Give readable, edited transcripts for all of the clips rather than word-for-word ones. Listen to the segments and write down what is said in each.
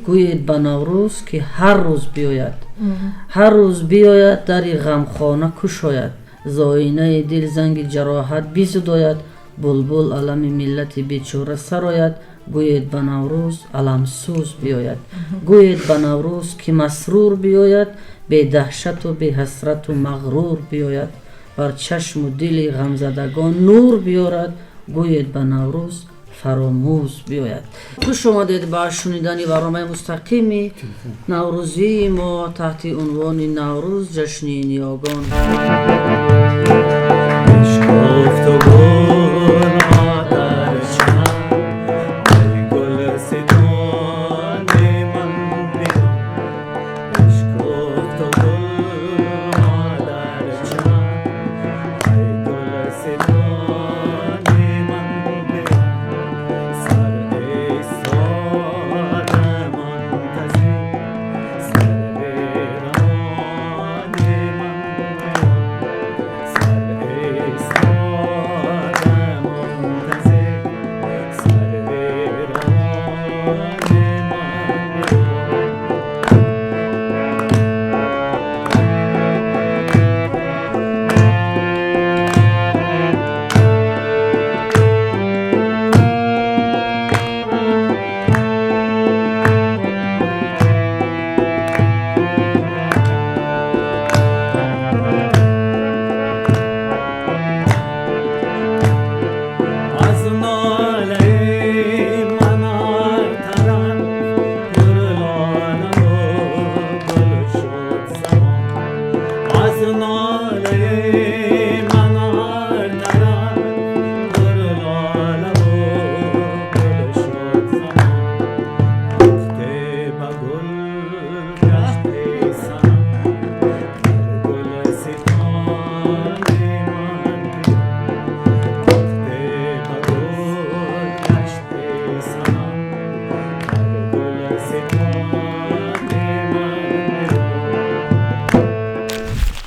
گویید به نوروز که هر روز بیاید، هر روز بیاید دری غمخانه کشاید، زاینه دل زنگ جراحت بیزداید، بلبل علم ملت بیچاره سراید. گویید به نوروز علم سوز بیاید، گویید به نوروز که مسرور بیاید، بی دهشت و بی حسرت و مغرور بیاید، بر چشم و دل غمزدگان نور بیارد. گویید به نوروز فراموز بیاید. خوش آمدید به شنیدن برنامه مستقیم نوروزی ما تحت عنوان نوروز جشن نیاگان.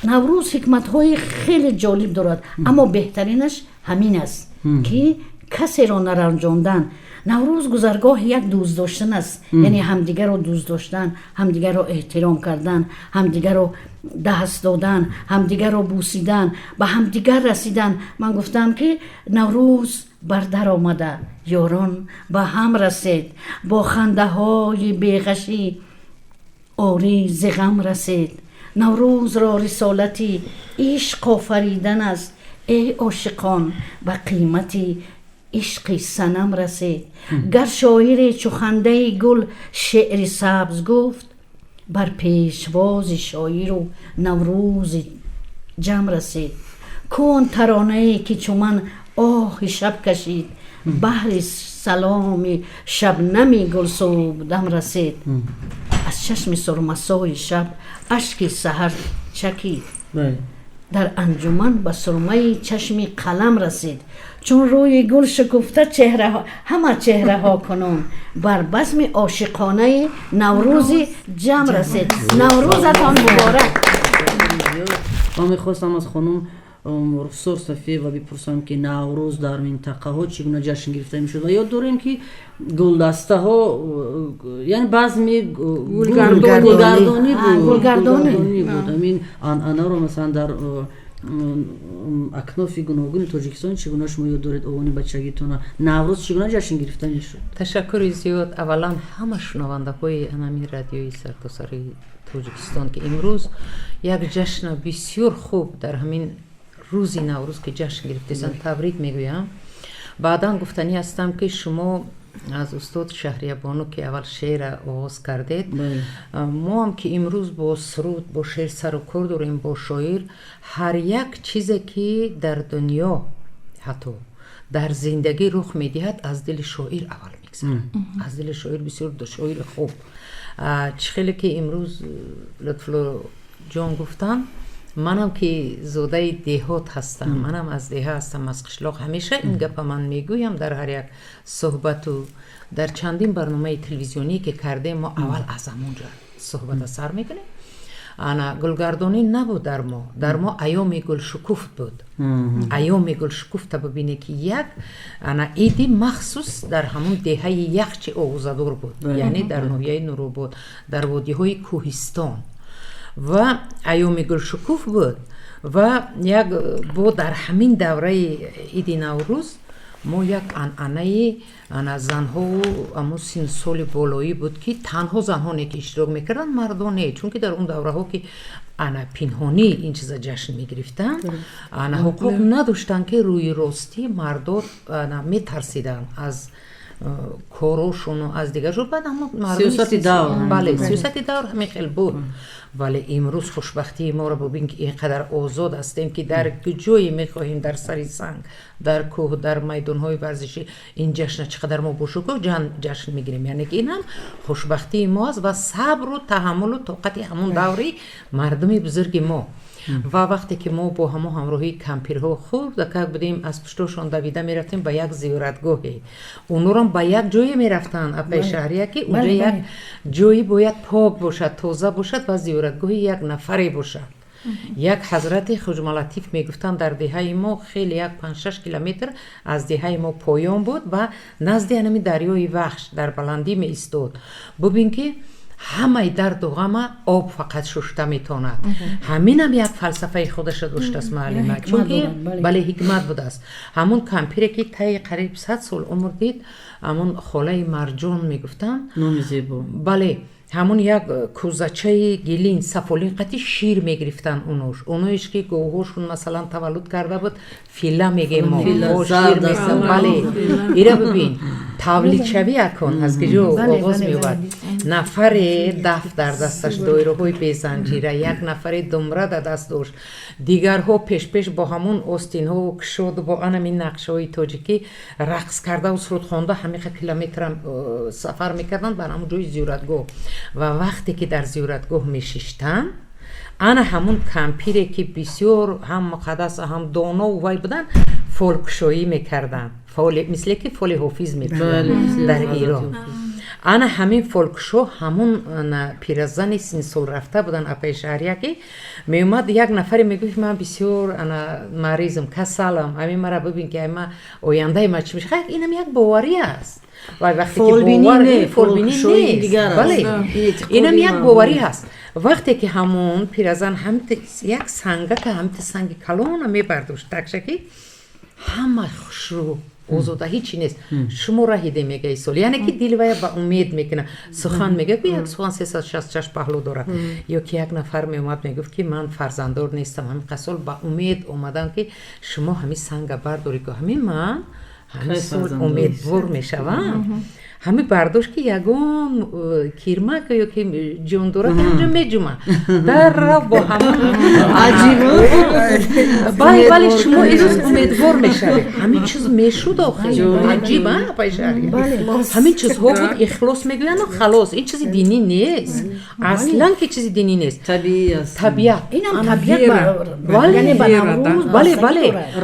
نوروز حکمت‌های خیلی جالب دارد، اما بهترینش همین است که کسی را نرنجاندن. نوروز گذرگاه یک دوست داشتن است، یعنی همدیگر رو دوست داشتن، همدیگر رو احترام کردن، همدیگر رو دست دادن، همدیگر رو بوسیدن، به همدیگر رسیدن. من گفتم که نوروز بر در آمده، یاران به هم رسید، با خنده های بیغشی آری ز غم رسید. نوروز را رسالتی عشق آفریدن است، ای عاشقان به قیمتی عشق صنم رسید. گر شاعر چو خنده گل شعر سبز گفت، بر پیشواز شاعر و نوروز جم رسید. کون ترانه که چو من آه شب کشید، بحر سلام شبنمی گل صبحدم رسید. از چشم سرمسای شب اشک سحر چکید، در انجمن به سرمه چشم قلم رسید. چون روی گل شکفته چهره ها، همه چهره ها کنون بر بزم عاشقانه نوروز جمع رسید. نوروزتان مبارک. من میخواستم از خانم رخسار صفیه و بپرسم که نوروز در منطقه ها چگونه جشن گرفته میشد و یاد داریم که گلدسته ها یعنی بزم گلگردانی بود. همین آنها رو مثلا در اکناف گوناگون تاجیکستان چگونه شما یاد دارید اوانی بچگیتون نوروز چگونه جشن گرفته میشد؟ تشکر زیاد. اولا همه شنونده های انامی رادیوی سرتاسر تاجیکستان که امروز یک جشن بسیار خوب در همین روزی نوروز که جشن گرفتیدن تبریک میگویم. بعدا گفتنی هستم که شما از استاد شهریابانو که اول شعر آغاز کردید، ما هم که امروز با سرود با شعر سر و کار داریم، با شاعر هر یک چیزی که در دنیا حتی در زندگی رخ میدهد از دل شاعر اول میگذره. از دل شاعر بسیار شاعر خوب. چه خیلی که امروز لطفالله جان گفتن، منم که زاده دیهات هستم، منم از دیه هستم، از قشلاق. همیشه این گپ من میگویم در هر یک صحبت و در چندین برنامه تلویزیونی که کردیم، ما اول از همونجا صحبت سر میکنیم. انا گلگردانی نبود در ما ایام گل شکوفت بود. ایام گل شکوفت ببینه که یک انا ایدی مخصوص در همون دهه یخچ اوزادور بود، یعنی در نویه نورو بود، در وادی های کوهستان و ایام گل شکوف بود و یک بود. در همین دوره ایدی نوروز ما یک انعنه زنها اما سین سال بالایی بود که تنها زنها که اشتراک میکردن، مردانه، چون که در اون دوره ها که پنهانی این چیزا جشن میگرفتن، حقوق نداشتن که روی راستی مردان میترسیدن از کاروشون و از دیگرشون. بعد اما سیاست دور، بله سیاست دور همین خیلی بود. ولی امروز خوشبختی ما رو ببین که اینقدر آزاد هستیم که در جایی میخواهیم، در سری سنگ، در کوه، در میدان‌های ورزشی این جشن چقدر ما باشکوه جشن میگیریم. یعنی که این هم خوشبختی ماست و صبر و تحمل و طاقت همون دوری مردم بزرگ ما. و وقتی که ما با همراهی کمپیرها خوب دکک بودیم، از پشتشون دویده میرفتیم به یک زیارتگاهی، اونو هم به یک جایی میرفتن اپای شهریه که اونجا یک جایی باید پاک باشد، تازه باشد و زیارتگاهی یک نفری باشد. یک حضرت خواجه لطیف میگفتن در دهه ما خیلی یک 5-6 کیلومتر از دهه ما پایان بود و نزد همین دریای وحش در بلندی می ایستاد. ببین که همه درد و غم آب فقط شسته میتواند. همین هم یک فلسفه خودش داشته است معلمه، چون که بله حکمت بوده است. همون کمپیری که طی قریب 100 سال عمر دید، همون خاله مرجان میگفتن، نام زیبا، بله همون یک کوزچه گلین سفالین قطعی شیر میگرفتن اونوش که گوهوشون مثلا تولد کرده بود، فیلا میگیم ما، شیر میگفتن. بله ایره ببین تولید شوی اکن از که جو آغاز میوبد، نفر دف در دستش، دایره های بی زنجیره، یک نفر دمره در دست داشت، دیگرها پیش با همون آستین ها و کشاد با همین نقشه های تاجیکی رقص کرده و سرود خوانده همین کیلومتر سفر میکردن بر همون جای زیارتگاه. و وقتی که در زیارتگاه میشیشتن، انا همون کمپیری که بسیار هم مقدس هم دانا و وای بودن، فولکشایی میکردن، مثل که فول حافظ میکردن در ایران. انا همین فولکشو همون پیرزن سین سال رفته بودن اپای شهریه که میومد یک نفری میگفت من بسیار مریضم، کسلم، همین مرا ببین که ما آینده ما چی میشه. خیلی اینم یک باوری است. و وقتی که باوری فولبینی نیست، بله اینم یک باوری هست. وقتی که همون پیرزن هم یک سنگه که هم سنگ کلان میبرداشت تکشکی، همه خوشرو اوزاده هیچی نیست. شما را هیده میگه ایسال، یعنی که دل ویا با امید میکنه. سخن میگه که یک سخن 366 پهلو داره، یا که یک نفر میومد میگفت که من فرزنددار نیستم، همین قسال با امید اومدن که شما همین سنگ برداری که همین من همین سال امیدوار میشوم. همین برداشت که یگان کیرمه که یا که جون داره که همجا میجومه در را با همون عجیبه. بله شما ایروز امیدوار میشوید، همین چیز میشود آخه عجیبه پای شهری. همین چیزها بود اخلاص میگوین و خلاص. این چیزی دینی نیست اصلا، که چیزی دینی نیست، طبیعت. اینم طبیعت یعنی بله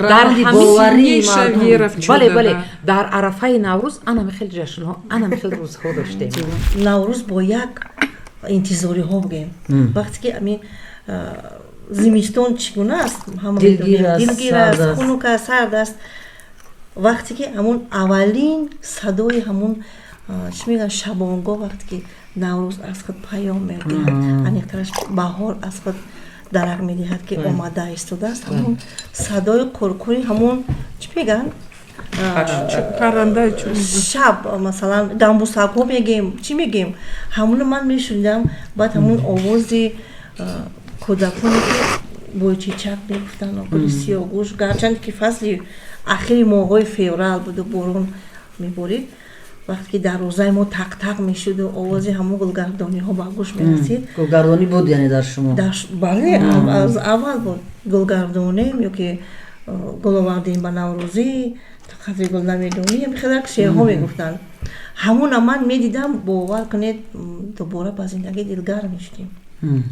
در همین بله در عرفه نوروز انا خیلی جشن ها، انا خیلی روزها داشتیم. نوروز با یک انتظاری ها بگیم. وقتی که همین زمستون چگونه است، همه دلگیر است، خنک سرد است. وقتی که همون اولین صدای همون چی میگن شبانگاه، وقتی که نوروز از خود پیام میگیرد، انیکترش بهار از خود درک میدهد که اومده ایستاده است، همون صدای کرکری، همون چی میگن پرنده شب مثلا دنبوسک ها میگیم، چی میگیم، همون من میشوندم. بعد همون آوازی کودکانی که بوی چیچک میگفتن و گل سیاه‌گوش، گرچند که فصل اخیر ماهای فیورال بود و بارون میبارید، وقتی که در روزای ما تق تق میشد و آوازی همون گلگردانی ها با گوش میرسید. گلگردانی بود یعنی در شما؟ بله از اول بود گلگردانی، یا که گل آوردیم به نوروزی، خزی گل نمیدونی، میخواد که شعرها میگفتن. همون من میدیدم، باور کنید دوباره با زندگی دلگرم میشدیم.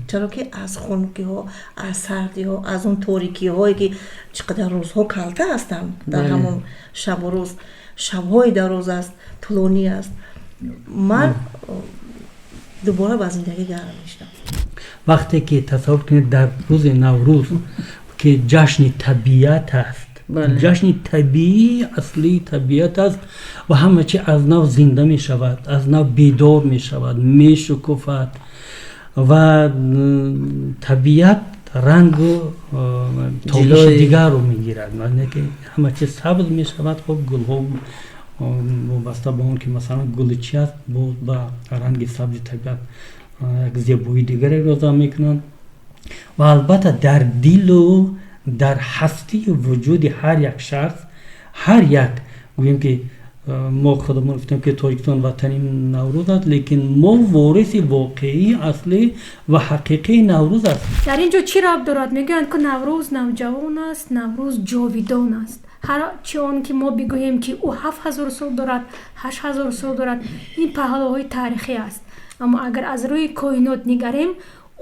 چرا که از خنکی ها، از سردی ها، از اون تاریکی هایی که چقدر روزها کلته هستن در همون شب و روز، شبهای دراز است، طولانی است. من دوباره با زندگی گرم میشدم. وقتی که تصور کنید در روز نوروز که جشن طبیعت است، جشن طبیعی اصلی طبیعت است و همه چی از نو زنده می شود، از نو بیدار می شود، می شکفد و طبیعت رنگ و تابش دیگر رو می گیرد. معنی که همه چی سبز می شود. خب گل ها وابسته به اون که مثلا گل چی است با رنگ سبز طبیعت یک زیبایی دیگری روزا می کنند و البته در دل و در هستی وجود هر یک شخص، هر یک گوییم که ما خودمون گفتیم که تاجیکستان وطن نوروز است، لیکن ما وارث واقعی اصلی و حقیقی نوروز است. در اینجا چی ربط دارد؟ میگن که نوروز نوجوان است، نوروز جاویدان است. هر چون که ما بگوییم که او 7000 سال دارد، 8000 سال دارد، این پهلوهای تاریخی است. اما اگر از روی کائنات نگریم،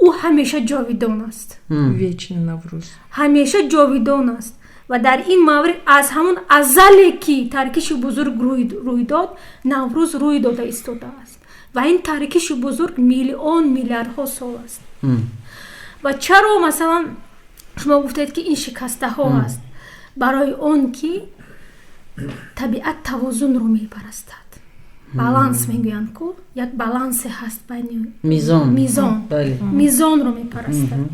او همیشه جاویدان است. ویچن نوروز همیشه جاویدان است و در این مورد از همون ازلی که ترکش بزرگ روی داد، نوروز روی داده ایستاده است و این ترکش بزرگ میلیاردها سال است. و چرا مثلا شما گفتید که این شکسته ها است؟ برای اون که طبیعت توازن رو میپرستد. بالانس میگویند که یک بالانس هست بین میزان رو میپرستد.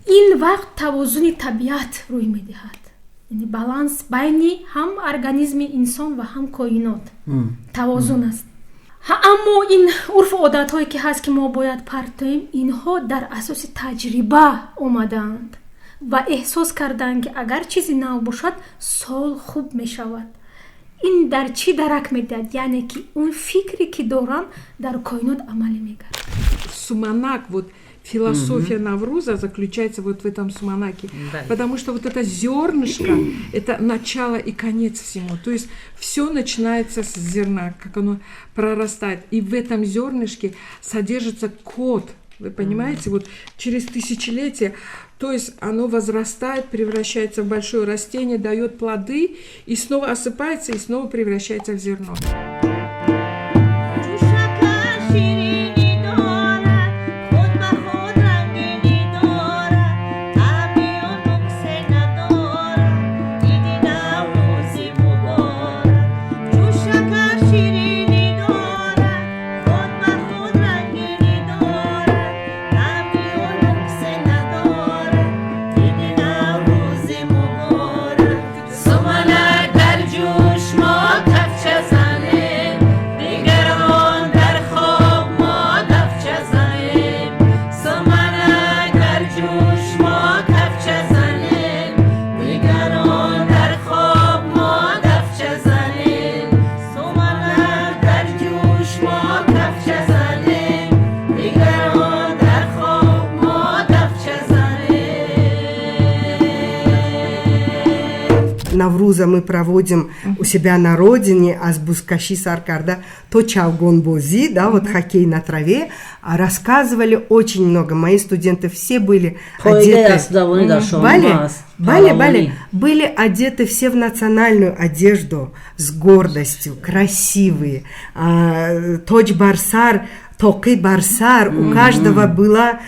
این وقت توازن طبیعت روی میدهد، یعنی بالانس بین هم ارگانیسم انسان و هم کائنات توازن است. اما این عرف و عادت هایی که هست که ما باید پرتیم، اینها در اساس تجربه اومدند و احساس کردند که اگر چیزی نو باشد سال خوب می شود. این در چی درک میدهد؟ یعنی که اون فکری که دارن در کائنات عملی میگرد. Суманак, вот философия Навруза заключается вот в этом суманаке, потому что вот это зернышко, это начало и конец всему. То есть все начинается с зерна, как оно прорастает, и в этом зернышке содержится код. Вы понимаете, вот через тысячелетия, то есть оно возрастает, превращается в большое растение, дает плоды, и снова осыпается, и снова превращается в зерно. Навруза мы проводим у себя на родине, Азбускаши Саркарда, то Чалгон-Бози, да, вот хоккей на траве, рассказывали очень много. Мои студенты все были одеты, были одеты все в национальную одежду, с гордостью, красивые. Точ Барсар, Токы Барсар, у каждого была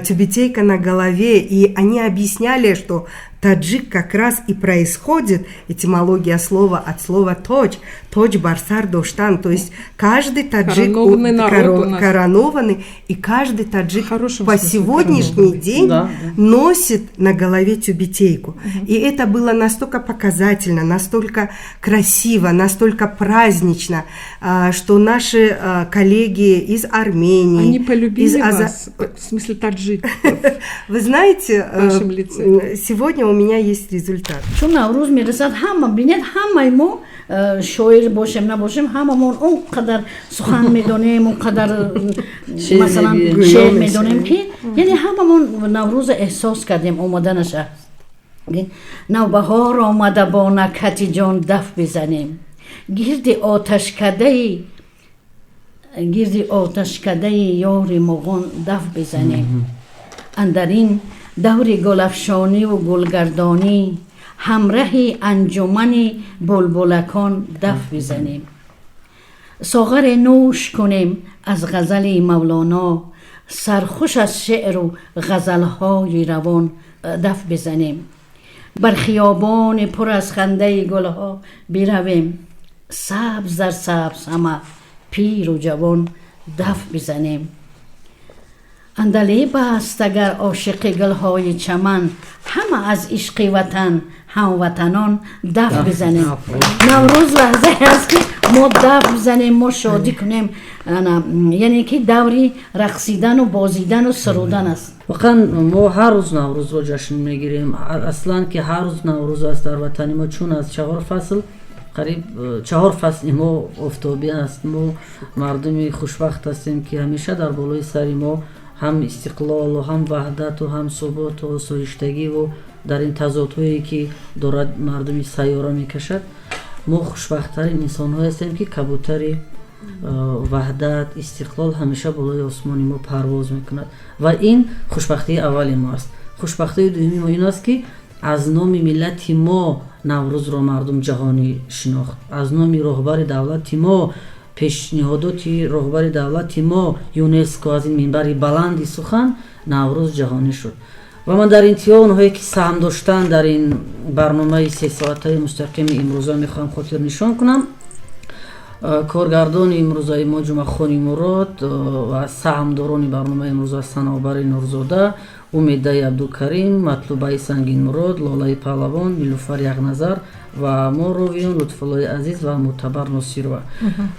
тюбетейка на голове, и они объясняли, что таджик как раз и происходит, этимология слова от слова точ, точ барсар доштан, то есть каждый таджик коронованный, и каждый таджик по сегодняшний день носит на голове тюбетейку. И это было настолько показательно, настолько красиво, настолько празднично, что наши коллеги из Армении... Они полюбили вас, в смысле таджик. Вы знаете, сегодня у меня есть результат. چون نوروز میرسد همه بینید همه ما شاعر باشیم نباشیم هممون اونقدر سخن میدونیم اونقدر مثلا شعر میدونیم که یعنی هممون نوروز احساس کردیم اومدنش. نوبهار آمده با نکهت جان دف بزنیم گرد آتش کده یار مغان دف بزنیم اندرین دور گلفشانی و گلگردانی همراه انجمن بلبلکان دف بزنیم. ساغر نوش کنیم از غزل مولانا، سرخوش از شعر و غزلهای روان دف بزنیم. بر خیابان پر از خنده گلها برویم، سبز در سبز همه پیر و جوان دف بزنیم. اندلیب است اگر عاشق گلهای چمن، همه از عشق وطن هموطنان دف بزنیم. نوروز لحظه است که ما دف بزنیم، ما شادی کنیم، یعنی که دوری رقصیدن و بازیدن و سرودن است. واقعا ما هر روز نوروز رو جشن میگیریم. اصلا که هر روز نوروز است در وطن ما، چون از 4 فصل قریب 4 فصل ما افتابی است. ما مردمی خوشبخت هستیم که همیشه در بالای سر ما هم استقلال و هم وحدت و هم ثبات و آسایشتگی و در این تضادهایی که دارد مردمی سیاره میکشد، ما خوشبخت‌ترین انسان‌ها هستیم که کبوتر وحدت استقلال همیشه بالای آسمان ما پرواز میکند و این خوشبختی اولی ما است. خوشبختی دومی ما این است که از نام ملت ما نوروز را مردم جهانی شناخت. از نام رهبر دولت ما، پیشنهادات رهبر دولت ما، یونسکو از این منبر بلندی سخن نوروز جهانی شد. و من در انتهای اونهایی که سهم داشتن در این برنامه 3 ساعته مستقیم امروزه میخوام خاطر نشان کنم. کارگردان امروزه ما جمعه خانی مراد و سهمداران برنامه امروزه صنوبر نورزاده، امیده عبدالکریم، مطلوبه سنگین مراد، لاله پهلوان، نیلوفر یغنظر و ما رویون لطفالله عزیز و معتبر ناصرова.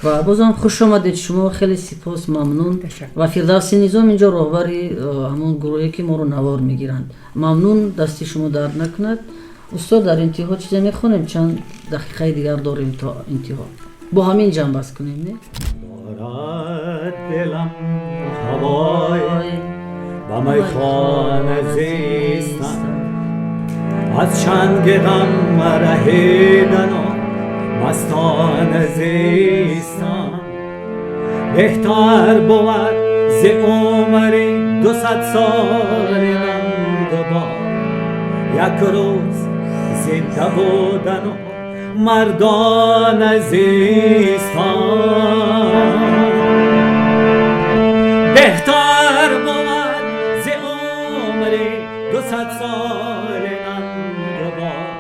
و بازم خوش آمدید شما، خیلی سپاس، ممنون. و فردوسی نظام اینجا راهبری همون گروهی که ما رو نوار میگیرند. ممنون، دستی شما درد نکند. استاد در انتها چیزی میخونیم، چند دقیقه دیگر داریم تا انتها. با همین جمع بس کنیم. نه؟ دارد دلم هوای و میخانه زیستن، از چنگ غم رهیدن و مستانه زیستن. بهتر بود ز عمری 200 سال نندبار، یک روز زنده بودن و مردان زیستان. بهتر بود ز عمری 200 سال نندبار،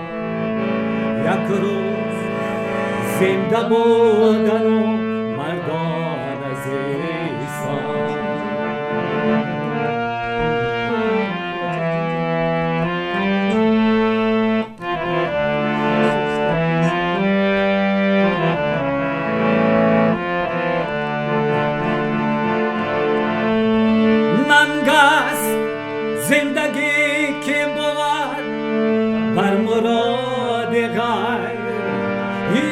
یک روز زنده بودن و مردان زیستان. زندگی که بود بر مراد غیر،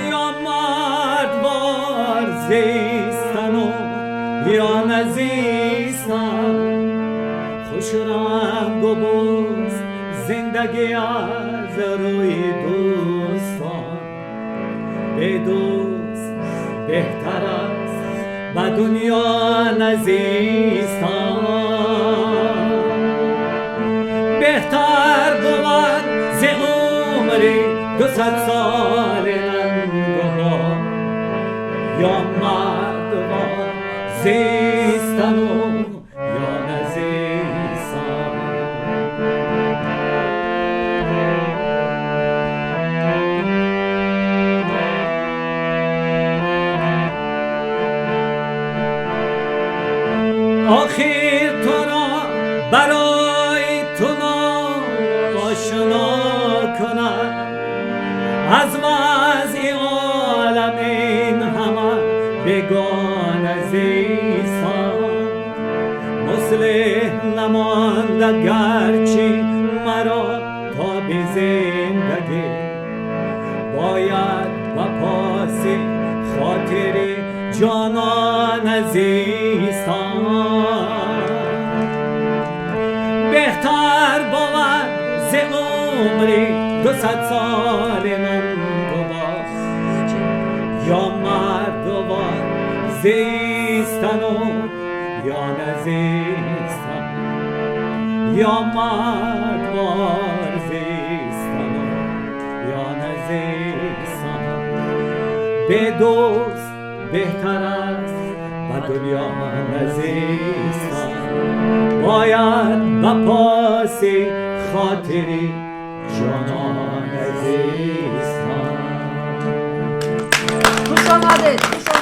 یا مردوار زیستن و یا نزیستن. خوش رنگ و بوز زندگی از روی دوستان، به دوست بهتر است به دنیا نزیستن. بهتر بود ز عمری 200 سال نندبار، یا مردوار زیستن و یا نزیستن. آخر تو را برای تو آشنا کند، از وضع عالم این همه بگانه زیستان. مصلح نمانده گرچه مرا تا به زندگی، باید و پاس خاطر جانان زیستان. بهتر بود ز عمری 200 سال نندبار، یا مردوار زیستن و یا نزیستن. یا مردوار زیستن و یا نزیستن. به دوست بهتر است و دنیا نزیستان باید با پاس خاطری جانان نزیستان. خوش آمدید.